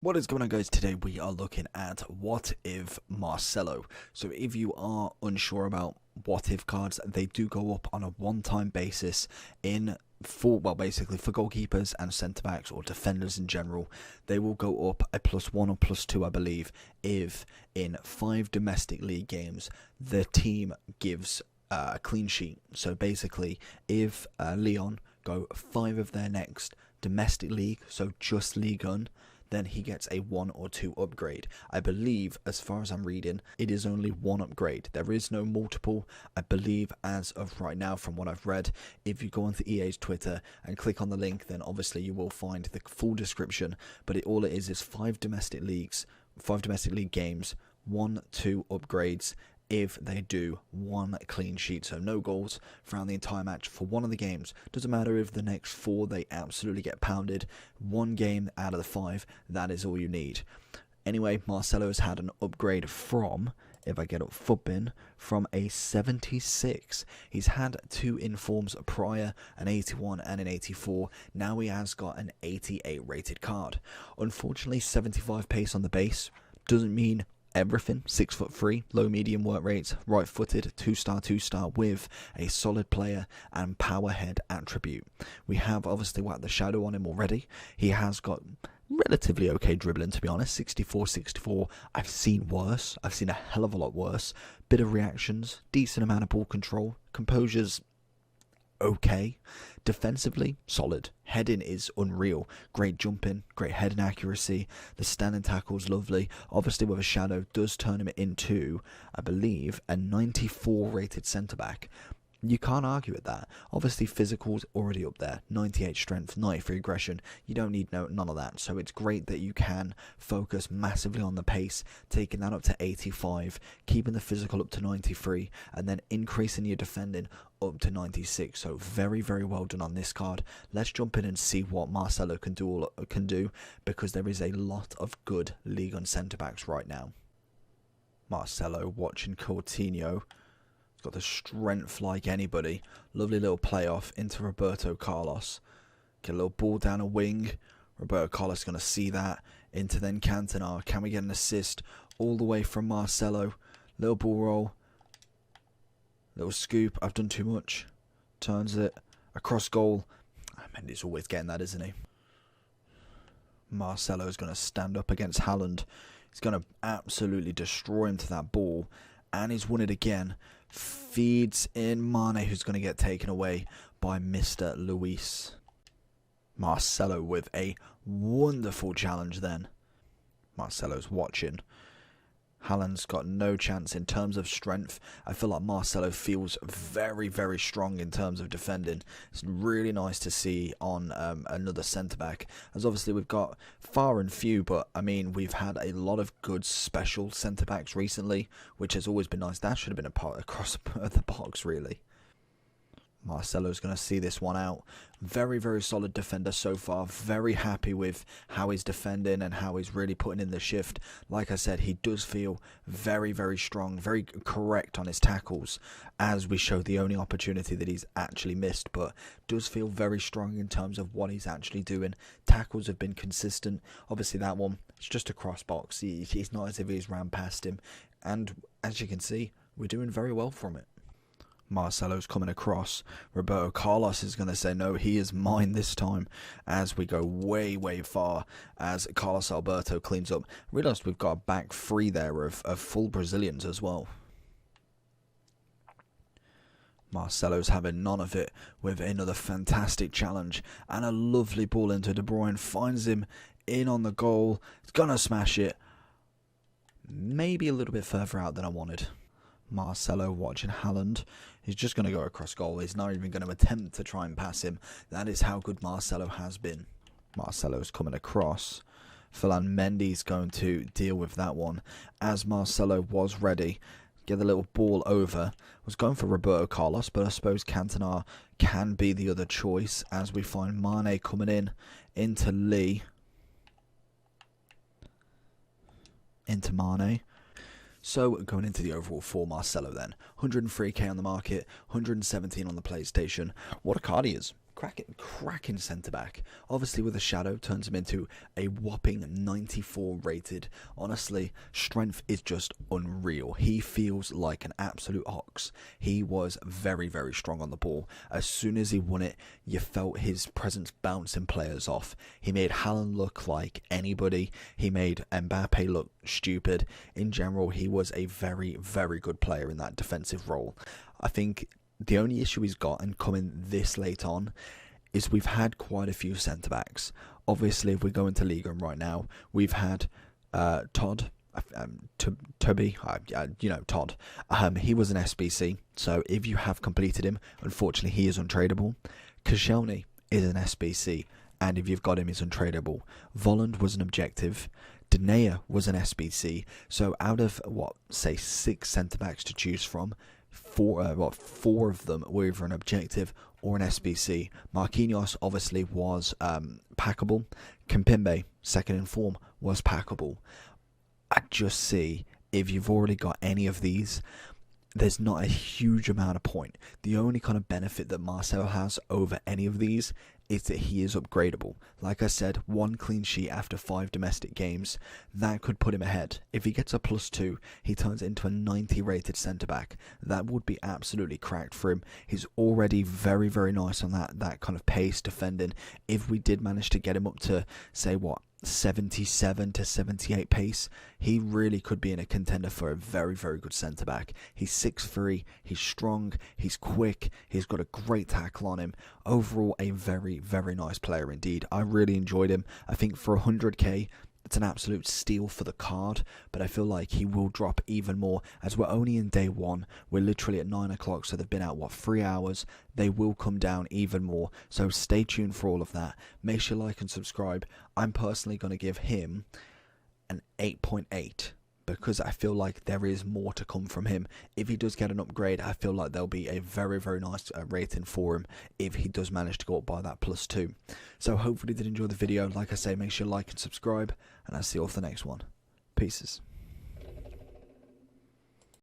What is going on, guys? Today we are looking at what if Marcelo. So if you are unsure about what if cards, they do go up on a one-time basis basically for goalkeepers and centre backs or defenders in general. They will go up a +1 or +2, I believe, if in 5 domestic league games the team gives a clean sheet. So basically, if Lyon go 5 of their next domestic league, so just Ligue 1, then he gets a 1 or 2 upgrade. I believe, as far as I'm reading, it is only 1 upgrade. There is no multiple, I believe, as of right now, from what I've read. If you go onto EA's Twitter and click on the link, then obviously you will find the full description. But all it is 5 domestic league games, 1-2 upgrades, if they do 1 clean sheet, so no goals throughout the entire match for one of the games. Doesn't matter if the next 4 they absolutely get pounded. 1 game out of the 5, that is all you need. Anyway, Marcelo has had an upgrade from, if I get up FUTBIN, from a 76. He's had 2 informs prior, an 81 and an 84. Now he has got an 88 rated card. Unfortunately, 75 pace on the base doesn't mean everything. 6'3", low medium work rates, right footed, 2-star with a solid player and power head attribute. We have obviously whacked the shadow on him already. He has got relatively okay dribbling, to be honest. 64. I've seen worse. I've seen a hell of a lot worse. Bit of reactions, decent amount of ball control, composure's okay. Defensively, solid. Heading is unreal. Great jumping, great heading accuracy. The standing tackle's lovely. Obviously, with a shadow, does turn him into, I believe, a 94 rated centre back. You can't argue with that. Obviously, physical's already up there. 98 strength, 93 aggression. You don't need none of that. So it's great that you can focus massively on the pace, taking that up to 85, keeping the physical up to 93, and then increasing your defending up to 96. So very, very well done on this card. Let's jump in and see what Marcelo can do, because there is a lot of good Ligue 1 centre backs right now. Marcelo watching Coutinho. He's got the strength like anybody. Lovely little playoff into Roberto Carlos. Get a little ball down a wing. Roberto Carlos is going to see that. Into then Cantona. Can we get an assist all the way from Marcelo? Little ball roll. Little scoop. I've done too much. Turns it. Across goal. I mean, he's always getting that, isn't he? Marcelo is going to stand up against Haaland. He's going to absolutely destroy him to that ball. And he's won it again. Feeds in Mane, who's going to get taken away by Mr. Luis. Marcelo with a wonderful challenge then. Marcelo's watching. Haaland's got no chance in terms of strength. I feel like Marcelo feels very, very strong in terms of defending. It's really nice to see on another centre-back. As obviously we've got far and few, but I mean, we've had a lot of good special centre-backs recently, which has always been nice. That should have been a part across the box, really. Marcelo's going to see this one out. Very, very solid defender so far. Very happy with how he's defending and how he's really putting in the shift. Like I said, he does feel very, very strong, very correct on his tackles, as we show the only opportunity that he's actually missed, but does feel very strong in terms of what he's actually doing. Tackles have been consistent. Obviously that one, it's just a cross box. He's not as if he's ran past him, and as you can see, we're doing very well from it. Marcelo's coming across. Roberto Carlos is going to say, no, he is mine this time, as we go way, way far, as Carlos Alberto cleans up. Realised we've got a back 3 there of full Brazilians as well. Marcelo's having none of it with another fantastic challenge, and a lovely ball into De Bruyne. Finds him in on the goal. He's going to smash it. Maybe a little bit further out than I wanted. Marcelo watching Haaland. He's just going to go across goal. He's not even going to attempt to try and pass him. That is how good Marcelo has been. Marcelo's coming across. Ferland Mendy's going to deal with that one, as Marcelo was ready. Get the little ball over. Was going for Roberto Carlos, but I suppose Cantona can be the other choice, as we find Mane coming in into Lee. Into Mane. So going into the overall for Marcelo then, 103k on the market, 117 on the PlayStation. What a card he is. cracking centre-back. Obviously with a shadow, turns him into a whopping 94 rated. Honestly, strength is just unreal. He feels like an absolute ox. He was very, very strong on the ball. As soon as he won it, you felt his presence bouncing players off. He made Haaland look like anybody. He made Mbappe look stupid. In general, he was a very, very good player in that defensive role. I think the only issue he's got, and coming this late on, is we've had quite a few centre-backs. Obviously, if we go into Liga right now, we've had Todd, Toby, Todd. He was an SBC, so if you have completed him, unfortunately, he is untradeable. Koscielny is an SBC, and if you've got him, he's untradeable. Volland was an objective. Denea was an SBC, so out of, 6 centre-backs to choose from, four of them were either an objective or an SBC. Marquinhos obviously was packable. Kimpembe, second in form, was packable. I just see, if you've already got any of these, there's not a huge amount of point. The only kind of benefit that Marcelo has over any of these is that he is upgradable. Like I said, 1 clean sheet after 5 domestic games, that could put him ahead. If he gets a +2, he turns into a 90 rated centre-back. That would be absolutely cracked for him. He's already very, very nice on that kind of pace defending. If we did manage to get him up to, say, 77 to 78 pace, he really could be in a contender for a very, very good centre-back. He's 6'3", he's strong, he's quick, he's got a great tackle on him. Overall, a very, very nice player indeed. I really enjoyed him. I think for 100k, it's an absolute steal for the card, but I feel like he will drop even more as we're only in day 1. We're literally at 9 o'clock, so they've been out, 3 hours. They will come down even more, so stay tuned for all of that. Make sure you like and subscribe. I'm personally going to give him an 8.8 because I feel like there is more to come from him. If he does get an upgrade, I feel like there'll be a very, very nice rating for him if he does manage to go up by that +2. So hopefully you did enjoy the video. Like I say, make sure you like and subscribe, and I'll see you all for the next one. Pieces.